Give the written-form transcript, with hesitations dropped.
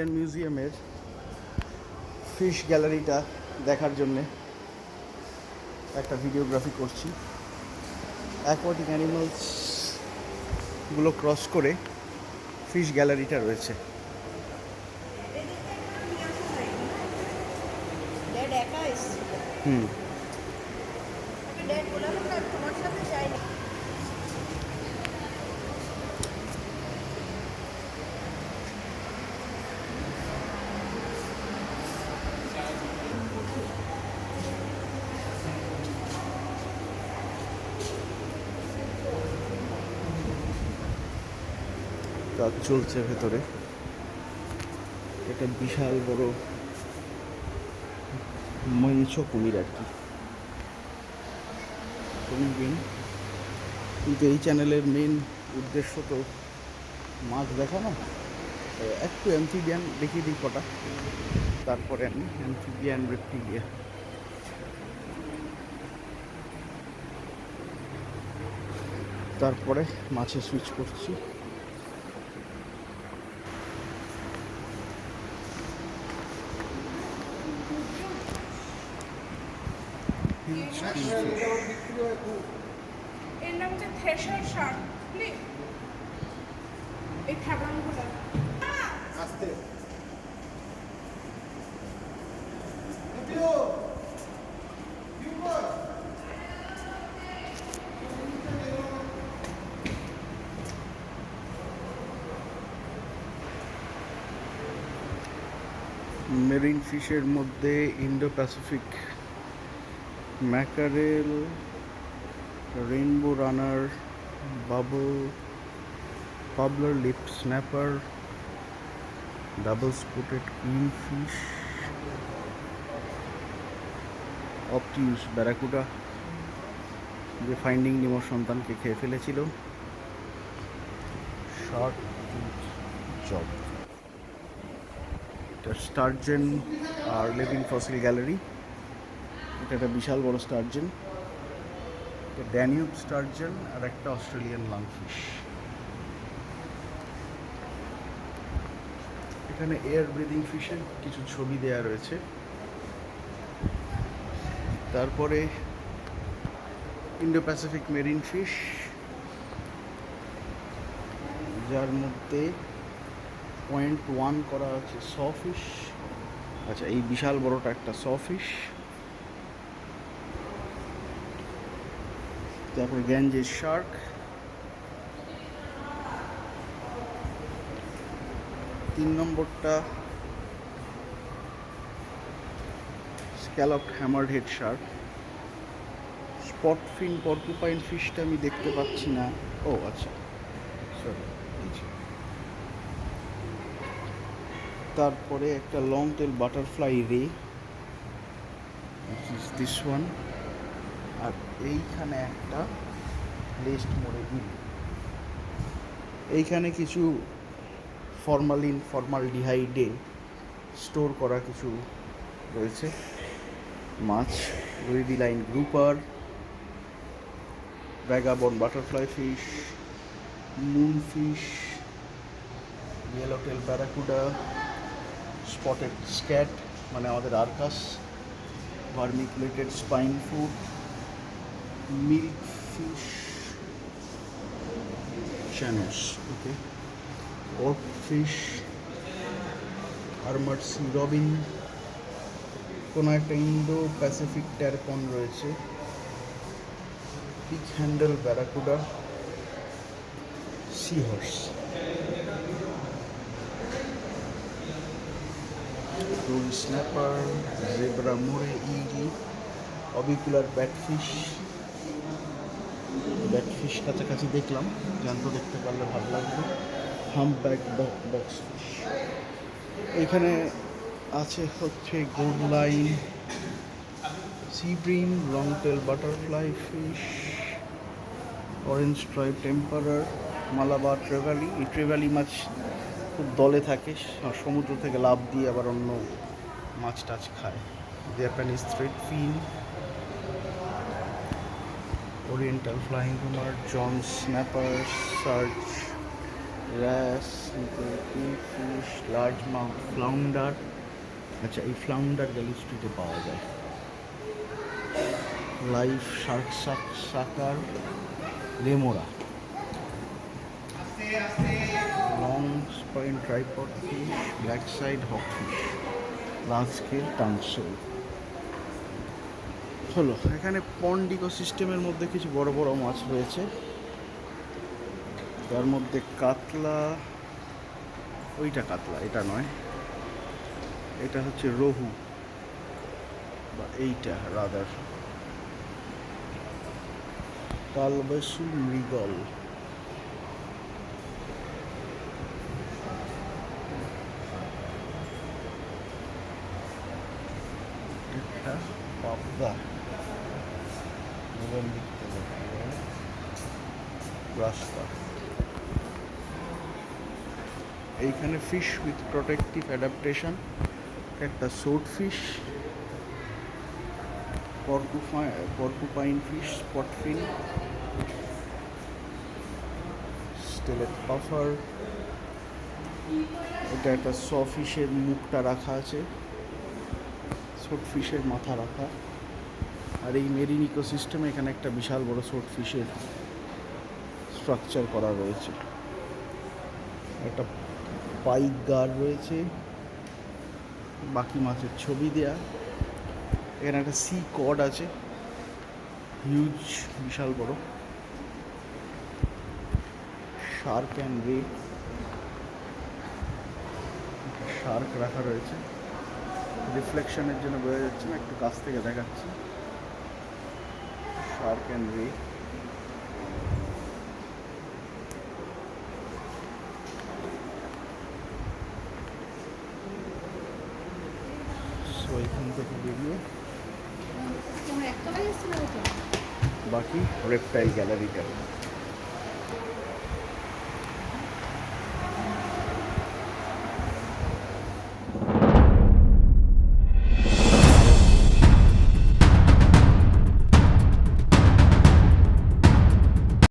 Indian মিউজিয়ামের fish গ্যালারিটা দেখার জন্যে একটা ভিডিওগ্রাফি করছি। অ্যাকোয়াটিক অ্যানিমালসগুলো ক্রস করে ফিশ গ্যালারিটা রয়েছে। হুম, কাজ চলছে ভেতরে। এটা বিশাল বড় মহিষ কুমির আর কি, কুমির। কিন্তু এই চ্যানেলের মেন উদ্দেশ্য তো মাছ দেখানো। একটু অ্যাম্ফিবিয়ান দেখিয়ে দিই কটা, তারপরে আমি অ্যাম্ফিবিয়ান রেপ্টিলিয়া। তারপরে মাছে সুইচ করছি। এর নাম হচ্ছে থ্রেশার শার্ক। এই খাবারগুলো আস্তে মেরিন ফিশের মধ্যে Indo Pacific mackerel, rainbow runner, bubbler lip snapper, double spotted queen fish, obtuse barracuda যে ফাইন্ডিং নিমোর সন্তানকে খেয়ে ফেলেছিল, শার্ক জব। এটা স্টারজেন আর লিভিং ফসিল গ্যালারি। এটা একটা বিশাল বড় স্টারজেন, ড্যানিউব স্টারজেন আর একটা অস্ট্রেলিয়ান লাংফিশ। এখানে এয়ার ব্রিদিং ফিশের কিছু ছবি দেয়া রয়েছে। তারপরে ইন্ডো প্যাসিফিক মেরিন ফিশ, যার মধ্যে 0.1 করা আছে স ফিশ। আচ্ছা, এই বিশাল বড়টা একটা স ফিশ। তারপরে গ্যাঞ্জেস শার্ক, তিন নম্বরটা স্ক্যালপড হ্যামার্ড হেড শার্ক। স্পট ফিন পর্কুপাইন ফিশটা আমি দেখতে পাচ্ছি না। ও আচ্ছা, সরি। তারপরে একটা লং টেল বাটারফ্লাই রে, দিস ওয়ান। আর এইখানে একটা লেস্ট মোড়ে ইল। এইখানে কিছু ফর্মালডিহাইডে স্টোর করা কিছু রয়েছে মাছ। রুইডি line grouper, vagabond butterfly fish, moon fish, yellow tail barracuda, spotted scat মানে আমাদের আর্কাস, vermiculated spine foot, milk fish, chanos, okay, oar fish, armoured sea robin, কোনো একটা ইন্দো প্যাসিফিক ট্যারপন রয়েছে, pick handle barracuda, sea horse, রুল snapper, zebra moray ইগি, অবিকুলার ব্যাটফিশ। ব্যাটফিশ কাছাকাছি দেখলাম, জ্যান্ত দেখতে পারলে ভালো লাগবে। Humpback box fish. এখানে আছে হচ্ছে gold line, sea bream, long tail butterfly fish, orange stripe emperor, Malabar trevally. এই ট্রেভালি মাছ খুব দলে থাকে, সমুদ্র থেকে লাফ দিয়ে আবার অন্য মাছ টাছ খায়। Japanese thread fin, oriental flying হুমার, John snapper, search, wrasse, fish, large mouth flounder. আচ্ছা, এই ফ্লাউন্ডার গ্যালি স্ট্রিটে পাওয়া যায়। Life shark sucker, remora, long spine tripod fish, black side hawk fish, large scale tongue sole. হলো এখানে পন্ড ইকোসিস্টেমের মধ্যে কিছু বড় বড় মাছ রয়েছে, তার মধ্যে কাতলা, ওইটা কাতলা, এটা নয়, এটা হচ্ছে রোহু, বা এইটা রাদার কালবাসু মৃগল। এটা পাবদা, রাস্তা। এইখানে ফিশ উইথ প্রোটেক্টিভ অ্যাডাপ্টেশন, একটা সোট fish, porcupine fish, স্পটফিন, stellate puffer. এটা একটা স ফিশের মুখটা রাখা আছে, সোট ফিশের মাথা রাখা। আর এই মেরিন ইকোসিস্টেমে এখানে একটা বিশাল বড় সোট ফিশের স্ট্রাকচার করা রয়েছে। একটা পাইক গার রয়েছে, বাকি মাছের ছবি দেয়া। এখানে একটা সি কড আছে, হিউজ, বিশাল বড়। শার্ক অ্যান্ড রে, শার্ক রাখা রয়েছে, রিফ্লেকশনের জন্য বোঝা যাচ্ছে না, একটু কাছ থেকে দেখাচ্ছি। শার্ক অ্যান্ড রে, সো এখান থেকে বেরিয়ে বাকি রেপটাইল গ্যালারিটা।